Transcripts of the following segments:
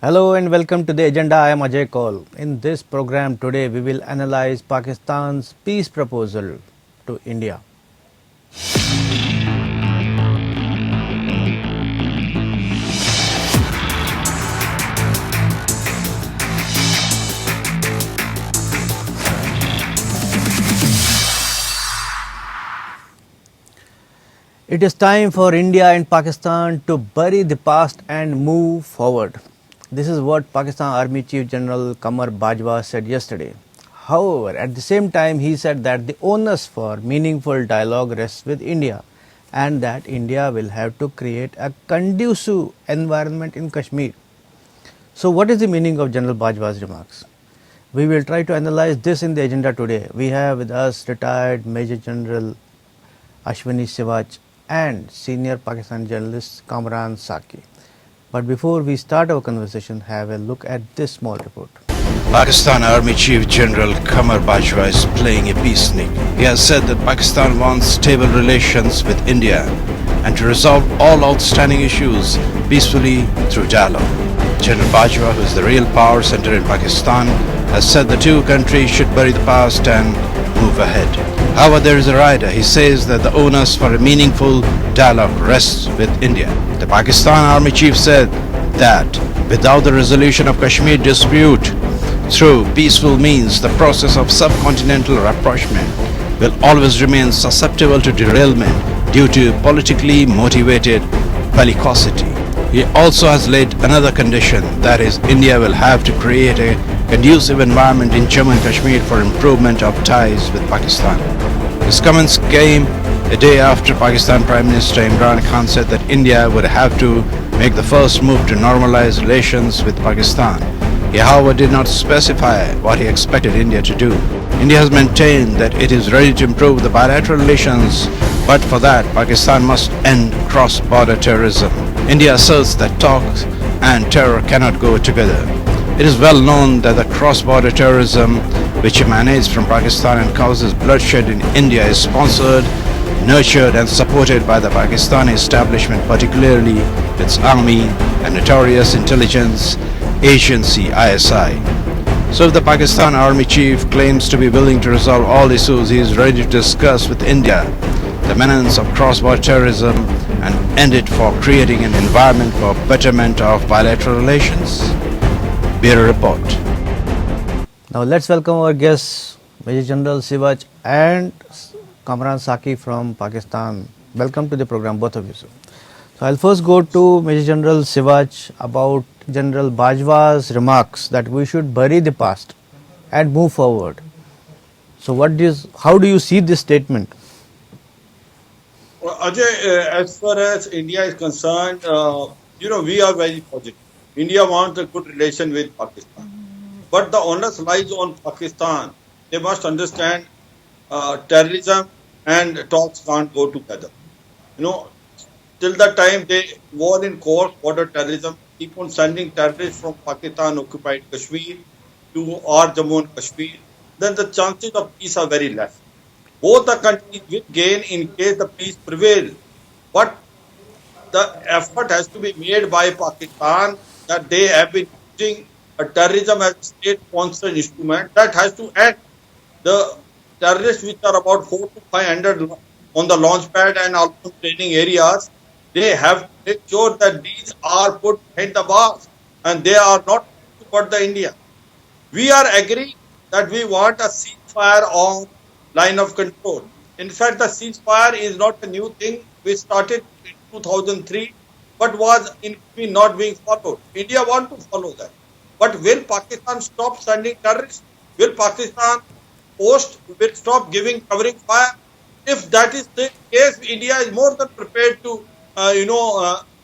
Hello and welcome to the agenda. I am Ajay Kaul. In this program today, we will analyze Pakistan's peace proposal to India. It is time for India and Pakistan to bury the past and move forward. This is what Pakistan Army Chief General Qamar Bajwa said yesterday. However, at the same time, he said that the onus for meaningful dialogue rests with India and that India will have to create a conducive environment in Kashmir. So, what is the meaning of General Bajwa's remarks? We will try to analyze this in the agenda today. We have with us retired Major General Ashwini Sivach and senior Pakistan journalist Kamran Saki. But before we start our conversation, have a look at this small report. Pakistan Army Chief General Qamar Bajwa is playing a peacenik. He has said that Pakistan wants stable relations with India and to resolve all outstanding issues peacefully through dialogue. General Bajwa, who is the real power center in Pakistan, has said the two countries should bury the past and move ahead. However, there is a rider. He says that the onus for a meaningful dialogue rests with India. The Pakistan Army Chief said that without the resolution of Kashmir dispute through peaceful means, the process of subcontinental rapprochement will always remain susceptible to derailment due to politically motivated bellicosity. He also has laid another condition, that is, India will have to create a conducive environment in Jammu and Kashmir for improvement of ties with Pakistan. His comments came a day after Pakistan Prime Minister Imran Khan said that India would have to make the first move to normalize relations with Pakistan. He, however, did not specify what he expected India to do. India has maintained that it is ready to improve the bilateral relations, but for that, Pakistan must end cross-border terrorism. India asserts that talks and terror cannot go together. It is well known that the cross-border terrorism which emanates from Pakistan and causes bloodshed in India is sponsored, nurtured and supported by the Pakistani establishment, particularly its army and notorious intelligence agency ISI. So if the Pakistan Army Chief claims to be willing to resolve all issues, he is ready to discuss with India the menace of cross-border terrorism and end it for creating an environment for betterment of bilateral relations. Bureau Report. Now let's welcome our guests, Major General Sivach and Kamran Saki from Pakistan. Welcome to the program, both of you. Sir. So I'll first go to Major General Sivach about General Bajwa's remarks that we should bury the past and move forward. So how do you see this statement? Well, Ajay, as far as India is concerned, we are very positive. India wants a good relation with Pakistan. But the onus lies on Pakistan. They must understand terrorism and talks can't go together. Till the time they war in cross-border terrorism, keep on sending terrorists from Pakistan occupied Kashmir to our Jammu and Kashmir, then the chances of peace are very less. Both the countries will gain in case the peace prevails. But the effort has to be made by Pakistan that they have been using terrorism as a state-sponsored instrument. That has to end. The terrorists, which are about 400 to 500 on the launch pad and also training areas, they have to make sure that these are put behind the bars and they are not toward the India. We are agreeing that we want a ceasefire on line of control. In fact, the ceasefire is not a new thing. We started in 2003, but was not being followed. India wants to follow that. But will Pakistan stop sending terrorists? Will Pakistan will stop giving covering fire? If that is the case, India is more than prepared to,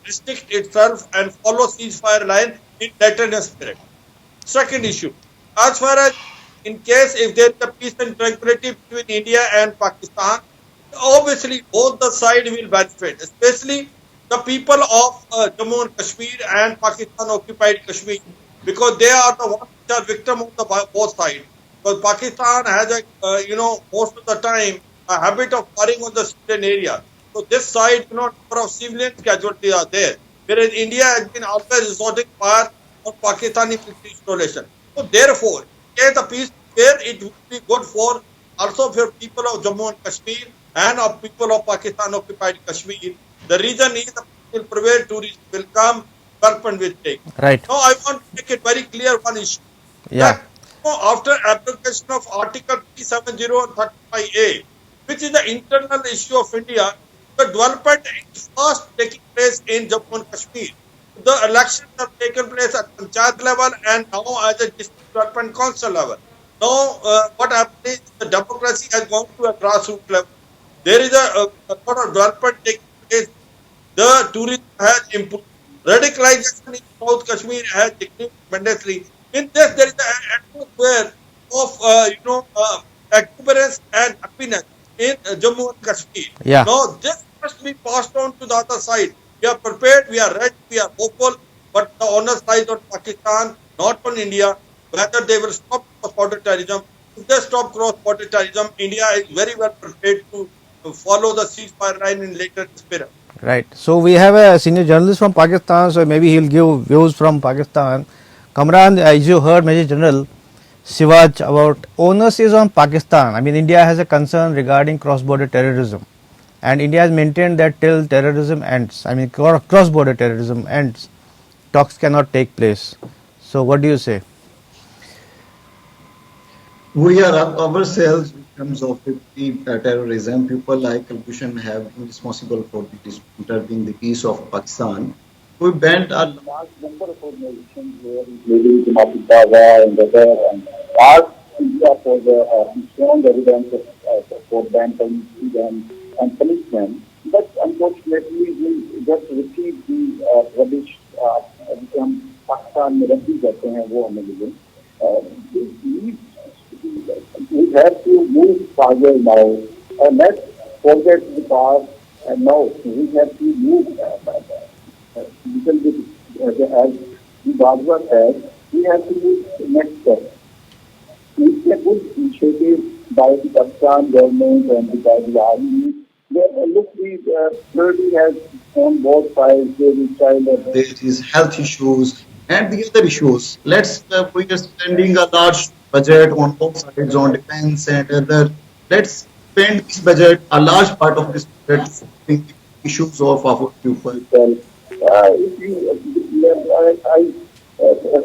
restrict itself and follow ceasefire line in letter and spirit. Second issue, as far as in case if there is a peace and tranquility between India and Pakistan, obviously both the sides will benefit, especially the people of Jammu and Kashmir and Pakistan occupied Kashmir, because they are the ones which are victim of the both sides. Because Pakistan has most of the time a habit of firing on the civilian area. So this side, number of civilian casualties are there. Whereas India has been always resorting fire on Pakistani peace installation. So therefore, the peace where it would be good for also for people of Jammu and Kashmir and of people of Pakistan occupied Kashmir. The reason is the peace will prevail, tourism will come, development will take. Right. Now I want to make it very clear one issue. Yeah. That after application of Article 370 and 35A, which is the internal issue of India, the development is fast taking place in Jammu and Kashmir. The elections have taken place at Panchayat level and now at the District Development Council level. Now, what happened is the democracy has gone to a grassroots level. There is a lot of development taking place. The tourism has improved. Radicalization in South Kashmir has decreased tremendously. In this, there is an atmosphere of exuberance and happiness in Jammu and Kashmir. Yeah. Now, this must be passed on to the other side. We are prepared, we are ready, we are hopeful, but the onus lies on Pakistan, not on India, whether they will stop cross-border terrorism. If they stop cross-border terrorism, India is very well prepared to follow the ceasefire line in later spirit. Right. So we have a senior journalist from Pakistan, so maybe he'll give views from Pakistan. Kamran, as you heard Major General Sivaj, about onus is on Pakistan. I mean, India has a concern regarding cross-border terrorism, and India has maintained that till terrorism ends, I mean cross-border terrorism ends, talks cannot take place. So what do you say? We are ourselves victims of terrorism. People like Kulbhushan have been responsible for disturbing the peace of Pakistan. We banned a large number of organizations here, including Jamaat Dawa and other, and asked India for the strong evidence for ban and punishment. But unfortunately, we just received the rubbish Pakistan में रखी जाते हैं वो हमें मिले. We have to move forward now. Let's forget the past, and now we have to move little bit as the Bajwa said, we have to move next step. It's a good initiative by the Pakistan government and by the army. Look, the flirting has on both sides. There is child, there is health issues and the other issues. Let's we are spending a large budget on both sides on defense and other. Let's spend this budget, a large part of this budget, to the issues of our people. I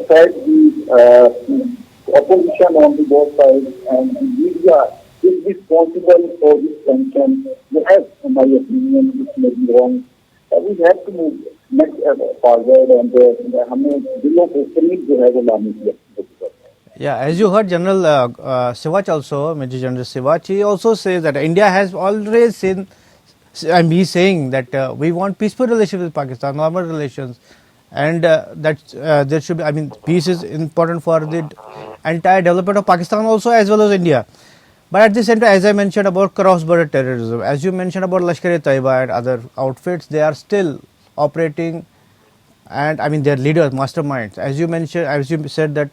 said the opposition on the both sides and the media is responsible for this tension. Yes, in my opinion, this may be wrong. We have to move next forward and हमें दिलों को करीब जो है वो लाने की जरूरत है. Yeah, as you heard General Sivaj also, Major General Sivaj, he also says that India has always seen, and he's saying that we want peaceful relations with Pakistan, normal relations, and that there should be, I mean, peace is important for the entire development of Pakistan also as well as India. But at the same time, as I mentioned about cross-border terrorism, as you mentioned about Lashkar-e-Taiba and other outfits, they are still operating, and I mean their leaders, masterminds. As you mentioned, as you said that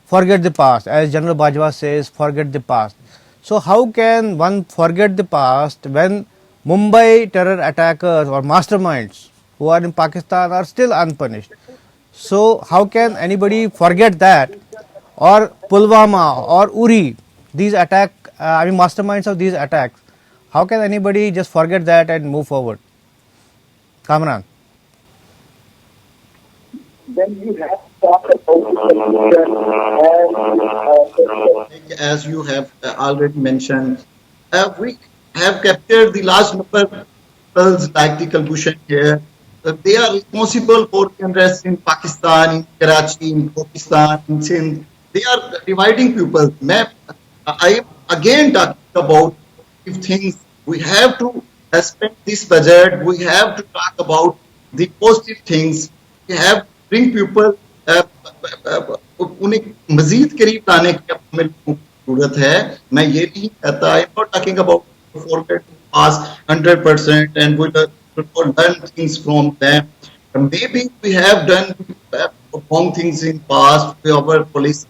forget the past, as General Bajwa says, forget the past. So how can one forget the past when Mumbai terror attackers or masterminds who are in Pakistan are still unpunished? So how can anybody forget that? Or Pulwama or Uri, these masterminds of these attacks, how can anybody just forget that and move forward? Kamran. Then you have to talk about as you have already mentioned, we have captured the large number of people like the Kulbhushan here. They are responsible for the unrest in Pakistan, in Karachi, in Pakistan, in Sindh. They are dividing people. I am again talking about things. We have to spend this budget. We have to talk about the positive things. We have to bring people उन्हें मजीद करीब लाने की हमें जरूरत है. मैं ये नहीं कहता, I am not talking about forget past 100% and we will learn things from them. Maybe we have done wrong things in past with our police.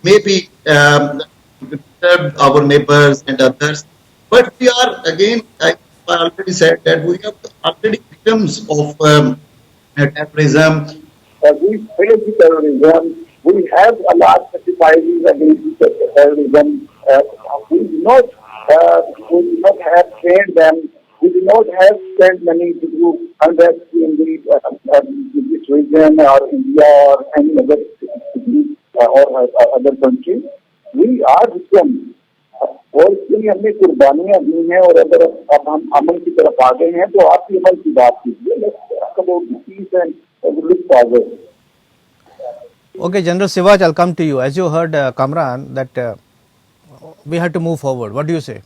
Maybe our neighbors and others. But we are, again, I already said that we are already victims of terrorism. We face the terrorism. We have a large sacrifices against the terrorism. We do not have trained them. We do not have spent money to do unrest in this region or India or any other city or other country. We are victims. और इसके लिए हमने कुर्बानियां दी हैं और अगर अब हम अमल की तरफ आ गए हैं तो आप भी अमल की बात कीजिए peace and look forward. Okay, General Sivaj, I'll come to you. As you heard Kamran, that we have to move forward. What do you say?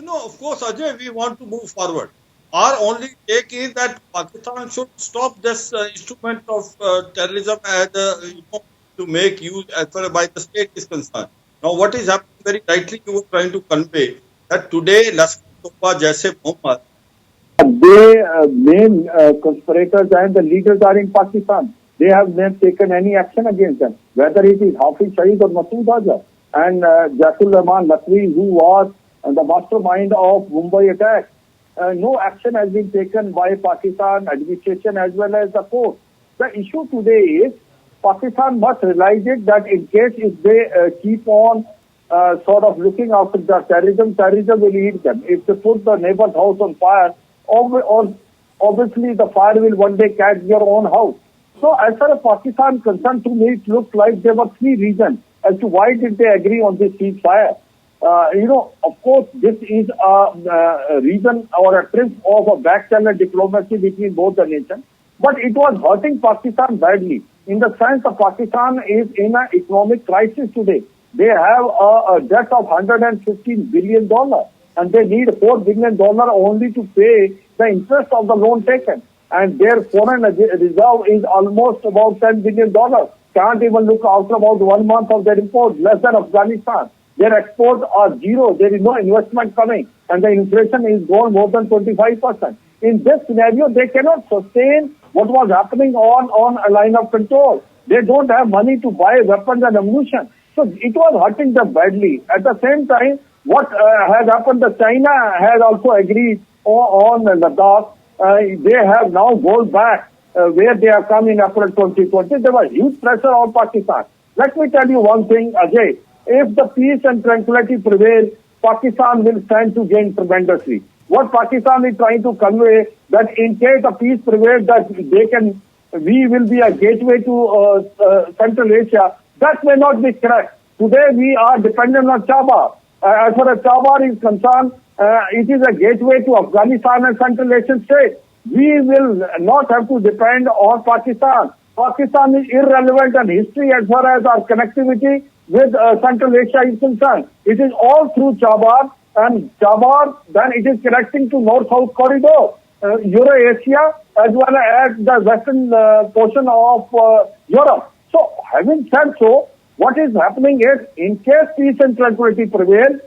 No, of course, Ajay, we want to move forward. Our only take is that Pakistan should stop this instrument of terrorism as to make use as far as by the state is concerned. Now, what is happening very rightly, you were trying to convey that today, Lashkar-e-Toiba, Jaish-e-Mohammed, The main conspirators and the leaders are in Pakistan. They have not taken any action against them, whether it is Hafiz Saeed or Masood Azhar and Jatul Rahman Naqvi, who was the mastermind of Mumbai attack. No action has been taken by Pakistan administration as well as the court. The issue today is Pakistan must realize it that in case if they keep on sort of looking after the terrorism will eat them. If they put the neighbor's house on fire, obviously the fire will one day catch your own house. So as far as Pakistan is concerned, to me it looks like there were three reasons as to why did they agree on this ceasefire. Of course, this is a reason or a trip of a back-channel diplomacy between both the nations. But it was hurting Pakistan badly in the sense that Pakistan is in an economic crisis today. They have a debt of $115 billion and they need $4 billion only to pay the interest of the loan taken. And their foreign reserve is almost about $10 billion. Can't even look after about 1 month of their imports, less than Afghanistan. Their exports are zero. There is no investment coming. And the inflation is gone more than 25%. In this scenario, they cannot sustain what was happening on a line of control. They don't have money to buy weapons and ammunition. So it was hurting them badly. At the same time, what has happened, that China has also agreed on Ladakh. They have now gone back where they have come in April 2020. There was huge pressure on Pakistan. Let me tell you one thing, Ajay. If the peace and tranquility prevail, Pakistan will stand to gain tremendously. What Pakistan is trying to convey that in case the peace prevails, that we will be a gateway to Central Asia. That may not be correct. Today we are dependent on Chabahar. As far as Chabahar is concerned, it is a gateway to Afghanistan and Central Asian states. We will not have to depend on Pakistan. Pakistan is irrelevant in history as far as our connectivity with Central Asia is concerned. It is all through Chabahar, and Chabahar, then it is connecting to North-South corridor, Eurasia, as well as the western portion of Europe. So, having said so, what is happening is, in case peace and tranquility prevail,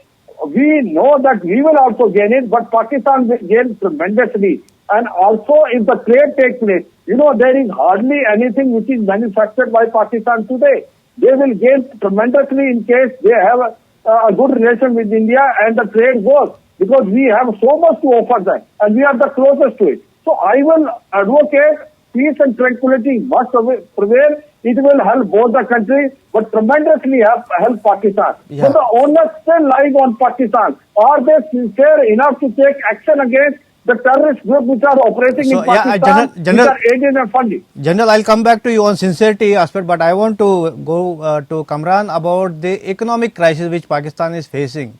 we know that we will also gain it, but Pakistan will gain tremendously. And also, if the trade takes place, there is hardly anything which is manufactured by Pakistan today. They will gain tremendously in case they have a good relation with India and the trade goes, because we have so much to offer them and we are the closest to it. So I will advocate peace and tranquility must prevail. It will help both the countries, but tremendously help Pakistan. Yeah. So the onus still lies on Pakistan. Are they sincere enough to take action against the terrorist groups which are operating in Pakistan, which are aided and funded? General, I'll come back to you on sincerity aspect, but I want to go to Kamran about the economic crisis which Pakistan is facing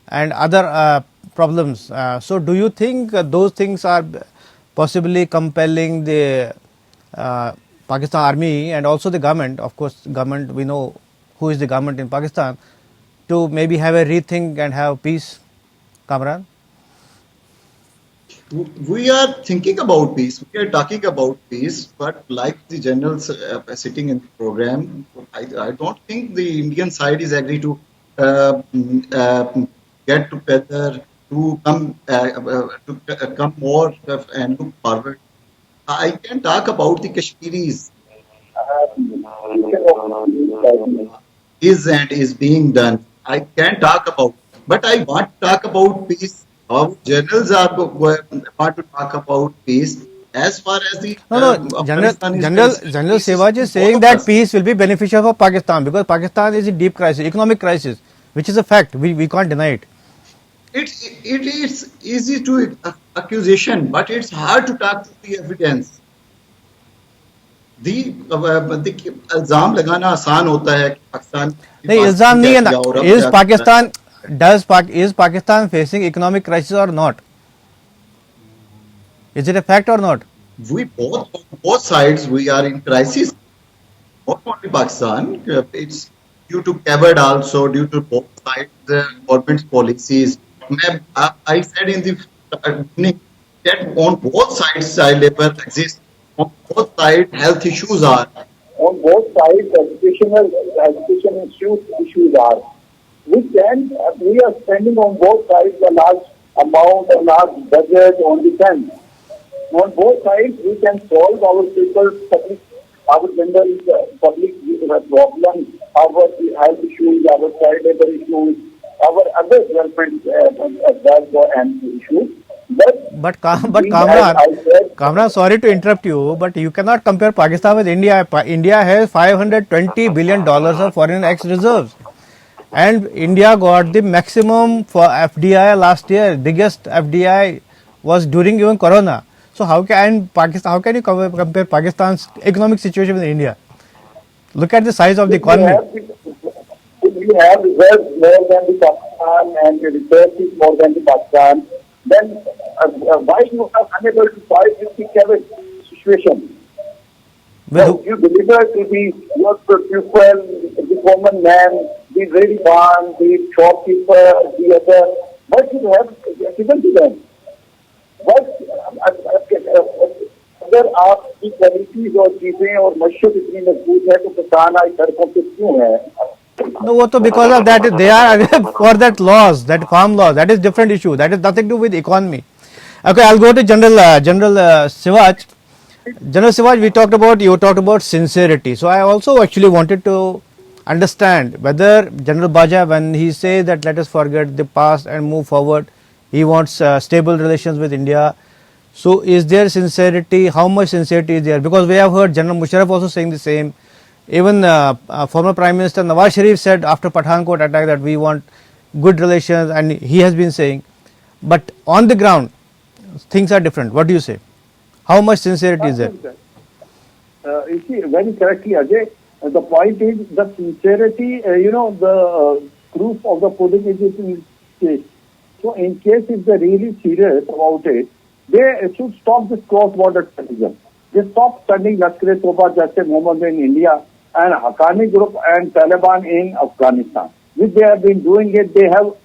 and other problems. So do you think those things are possibly compelling the Pakistan army and also the government, of course government, we know who is the government in Pakistan, to maybe have a rethink and have peace? Kamran? We are thinking about peace. We are talking about peace, but like the generals sitting in the program, I don't think the Indian side is agree to get together to come more and look forward. I can talk about the Kashmiris is being done. I can talk about, but I want to talk about peace. Our generals want to talk about peace, as far as the No, Afghanistan is General concerned, peace is Siraj is for all saying of that us. peace will be beneficial for Pakistan because Pakistan is in deep crisis, economic crisis, which is a fact. We can't deny it. It is easy to accusation, but it's hard to talk to the evidence. The इल्जाम लगाना आसान होता है कि पाकिस्तान के नहीं पास इल्जाम नहीं क्या है ना. किया और अब Is क्या कर रहा है. Pakistan is Pakistan facing economic crisis or not? Is it a fact or not? We both sides we are in crisis. Not only Pakistan, it's due to cupboard also, due to both sides the government's policies. I said in the beginning that on both sides child labor exists. On both sides health issues are. On both sides, education issues are. We are spending on both sides a large amount, a large budget on defense. On both sides, we can solve our our general public problems, our health issues, our child labor issues, our other development and issues. But Kamran, sorry to interrupt you, but you cannot compare Pakistan with India. India has $520 billion of foreign exchange reserves. And India got the maximum for FDI last year. Biggest FDI was during even Corona. So how can you compare Pakistan's economic situation with India? Look at the size of the economy. We have reserves more than the Pakistan and the resources more than the Pakistan. Then why you are unable to fight with the COVID situation? So you deliver to your people, the common man, the ready man, the shopkeeper, the other. What you have given to them? अगर आपकी qualities और चीजें और मशहूर इतनी मजबूत है तो किसान आज सड़कों पे क्यों है? No, वो तो because of that they are for that laws, that farm laws. That is different issue. That is nothing to do with economy. Okay, I'll go to General Siraj. General Siraj, you talked about sincerity. So I also actually wanted to understand whether General Bajwa, when he says that let us forget the past and move forward, he wants stable relations with India. So is there sincerity? How much sincerity is there? Because we have heard General Musharraf also saying the same. Even former Prime Minister Nawaz Sharif said after Pathankot attack that we want good relations, and he has been saying. But on the ground, things are different. What do you say? How much sincerity is there? You see, very correctly, Ajay. The point is the sincerity, the proof of the pudding is in case. So in case if they're really serious about it, they should stop this cross-border terrorism. They stop sending Lashkar-e-Toba, Jaish Mohammed in India and Haqqani group and Taliban in Afghanistan. Which they have been doing it, they have,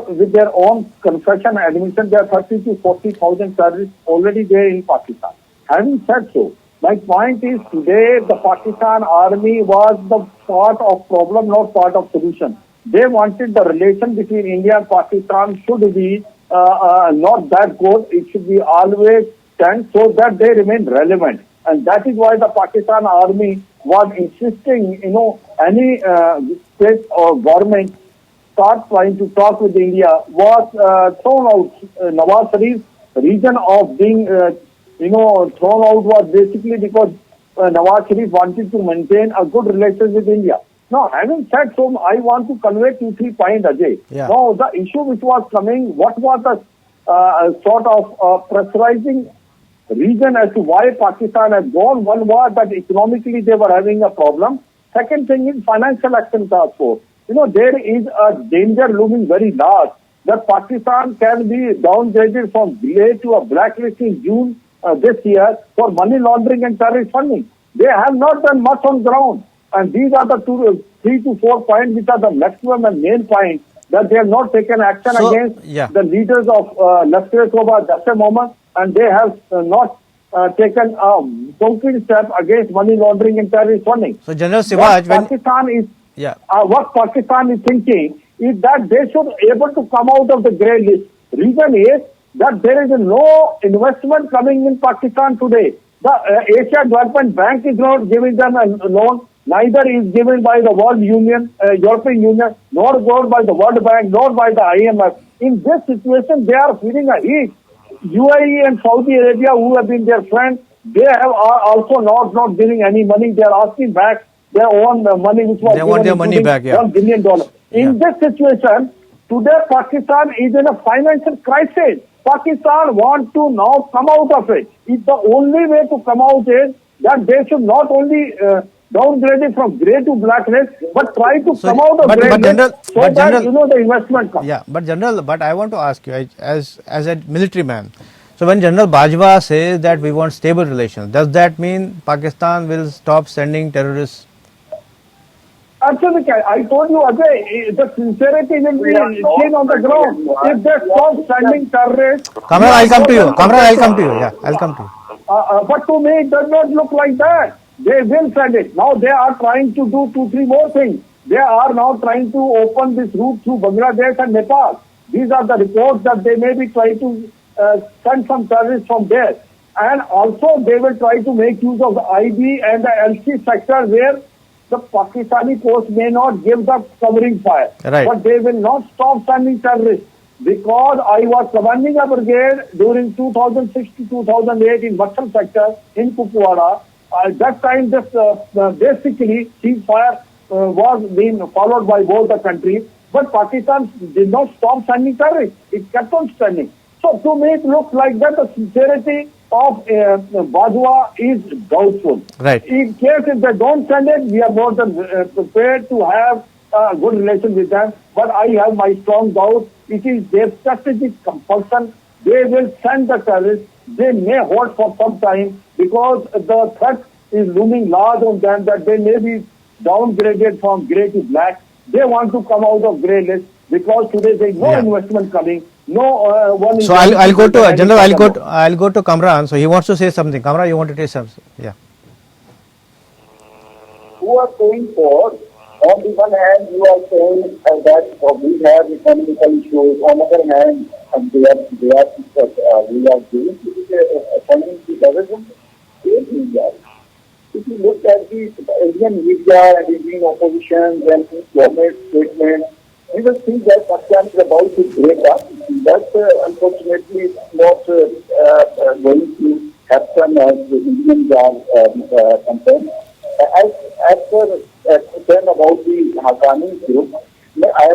with their own confession and admission, there are 30 to 40,000 terrorists already there in Pakistan. Having said so, my point is today the Pakistan army was the part of problem, not part of solution. They wanted the relation between India and Pakistan should be not that good. It should be always tense so that they remain relevant. And that is why the Pakistan army was insisting, any state or government start trying to talk with India was thrown out. Nawaz Sharif's reason of being, thrown out was basically because Nawaz Sharif wanted to maintain a good relation with India. Now, having said so, I want to convey 2-3 points, Ajay. Yeah. Now, the issue which was coming, what was the sort of pressurizing reason as to why Pakistan has gone? One was that economically they were having a problem. Second thing is financial action task force. There is a danger looming very large that Pakistan can be downgraded from grey to a blacklist in June this year for money laundering and terrorist funding. They have not done much on ground. And these are the 3 to 4 points which are the maximum and main points that they have not taken action against the leaders of Lashkar-e-Toba, Jaish Mohammed, and they have not taken a concrete step against money laundering and terrorist funding. So General Siraj, what Pakistan is thinking is that they should be able to come out of the grey list. Reason is that there is no investment coming in Pakistan today. The Asia Development Bank is not giving them a loan. Neither is given by the World Union, European Union, nor by the World Bank, nor by the IMF. In this situation, they are feeling a heat. UAE and Saudi Arabia, who have been their friends, they have are also not giving any money. They are asking back their own money, which was They want given, their money including back, yeah. $1 billion. In this situation, today Pakistan is in a financial crisis. Pakistan wants to now come out of it. It's the only way to come out is that they should not only downgrade it from grey to black list, but try to So, come out of but- grey but list General- so but that General- the investment comes. Yeah, but General, but I want to ask you as a military man. So when General Bajwa says that we want stable relations, does that mean Pakistan will stop sending terrorists? Absolutely. I told you, Ajay, the sincerity will be seen on the ground. If they stop sending terrorists... Kamran, I'll come to you. Kamran, I'll come to you. Yeah, I'll come to you. But to me, it does not look like that. They will send it. Now they are trying to do 2-3 more things. They are now trying to open this route through Bangladesh and Nepal. These are the reports that they may be trying to send some terrorists from there. And also they will try to make use of the IB and the LC sector where the Pakistani coast may not give the covering fire. Right. But they will not stop sending terrorists. Because I was commanding a brigade during 2006 to 2008 in Vatsal sector in Kupwara. At that time, this basically ceasefire was being followed by both the countries. But Pakistan did not stop sending terrorists. It kept on sending. So to me, it looks like that the sincerity of Bajwa is doubtful. Right. In case if they don't send it, we are more than prepared to have a good relation with them. But I have my strong doubt. It is their strategic compulsion. They will send the terrorists. They may hold for some time because the threat is looming large on them that they may be downgraded from grey to black. They want to come out of grey list because today there is no Yeah. investment coming. No one. So I'll go to General. I'll go to Kamran. So he wants to say something. Kamran, you want to say something? Yeah. Who are saying for, on the one hand, you are saying that we have economical issues. On the other hand, we are doing funding to terrorism in India. If you look at the Indian media and Indian opposition and government statements, we will see that Pakistan is about to break up. But unfortunately, it's not going to happen as the Indians are concerned. As per concern about the Haqqani group, I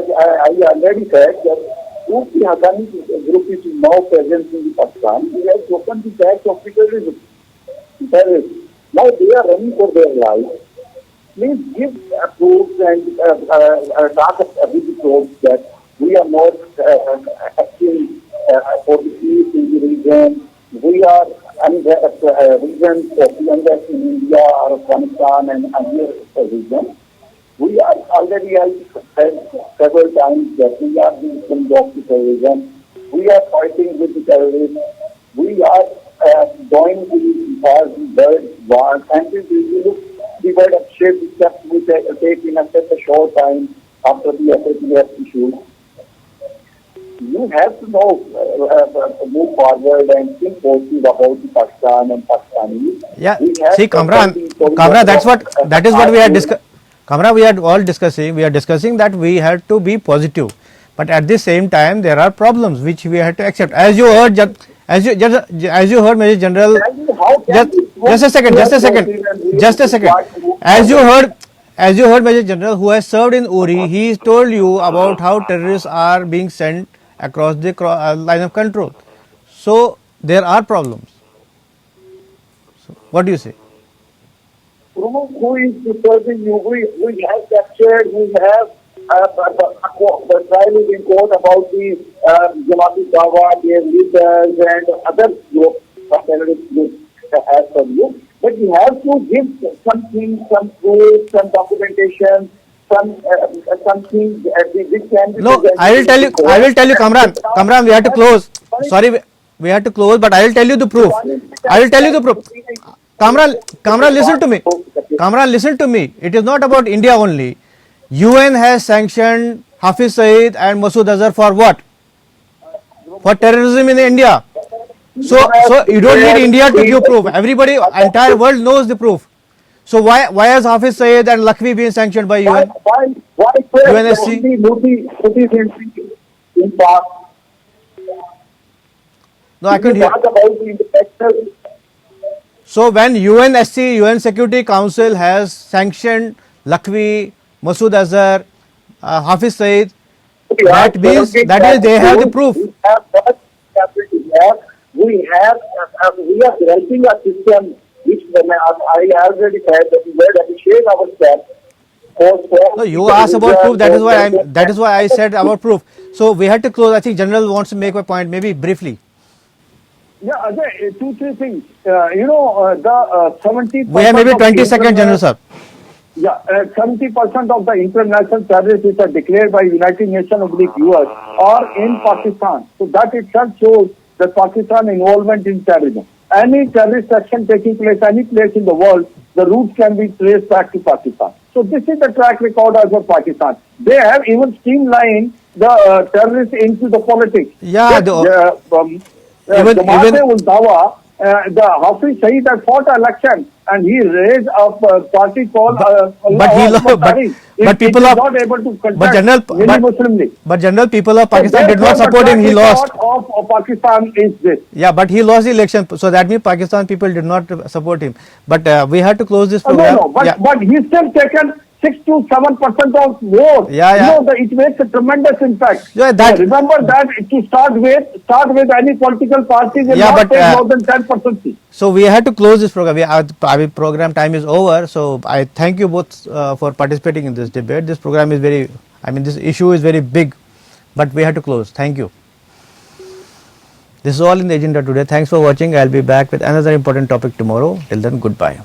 already said that if the Haqqani group is now present in Pakistan, we have opened the tax of terrorism. Now they are running for their lives. Please give proofs and talk with the proofs that we are not acting for the peace in the region. We are regions of India or Afghanistan and other regions. We are already, I said several times that we are the victims of the terrorism. We are fighting with the terrorists. We are going to the world war. And if you look the word of shape steps we take in such a short time after the SAPF issue, you have to know, move forward and think positive about the Pakistan and Pakistanis. Yeah. We have See, Kamran, that is what we had discussed. Kamran, we are all discussing. We are discussing that we had to be positive, but at the same time there are problems which we had to accept. As you heard, as you heard, Major General. Just a second. As you heard, Major General, who has served in Uri, he told you about how terrorists are being sent across the line of control. So there are problems. So, what do you say? Who is disturbing you? We have captured, we have the trial is in court about the Jamaati Dawa, their leaders and other groups, terrorist groups as per you. But you have to give something, some proof, some documentation, something which can be. No, I will tell you, Kamran. Kamran, we have to close. Sorry, we have to close, but I will tell you the proof. Kamran, listen to me. Kamran, listen to me. It is not about India only. UN has sanctioned Hafiz Saeed and Masood Azhar for what? For terrorism in India. So you don't need India to give proof. Everybody, entire world knows the proof. So why has Hafiz Saeed and Lakhvi been sanctioned by UN? Why UNSC? Modi in past? No, I If you couldn't hear. talk about the international, So when UNSC, UN Security Council has sanctioned Lakhvi, Masood Azhar, Hafiz Saeed, we are that means working that is they have the proof. We have what we are developing a system which I already said that we will appreciate our steps. No, you asked about proof. That is why I said about proof. So we had to close. I think General wants to make a point, maybe briefly. Yeah, Ajay, 2-3 things. The 70%. We have maybe 20 seconds, General sir. Yeah, 70% of the international terrorists which are declared by United Nations of the US are in Pakistan. So that itself shows that Pakistan involvement in terrorism. Any terrorist action taking place any place in the world, the roots can be traced back to Pakistan. So this is the track record as of Pakistan. They have even streamlined the terrorists into the politics. Yeah, even The Hafiz Saeed had fought an election and he raised a party called but people are not able to but General Muslim League. but General people of Pakistan did not support him. He lost. Of Pakistan is this. Yeah, but he lost the election, so that means Pakistan people did not support him. But we had to close this program. But he's still taken 6 to 7% of votes. Yeah. It makes a tremendous impact. Yeah, remember that to start with any political party will not take more than 10%. So we had to close this program. Our program time is over. So I thank you both for participating in this debate. This program is this issue is very big, but we had to close. Thank you. This is all in the agenda today. Thanks for watching. I'll be back with another important topic tomorrow. Till then, goodbye.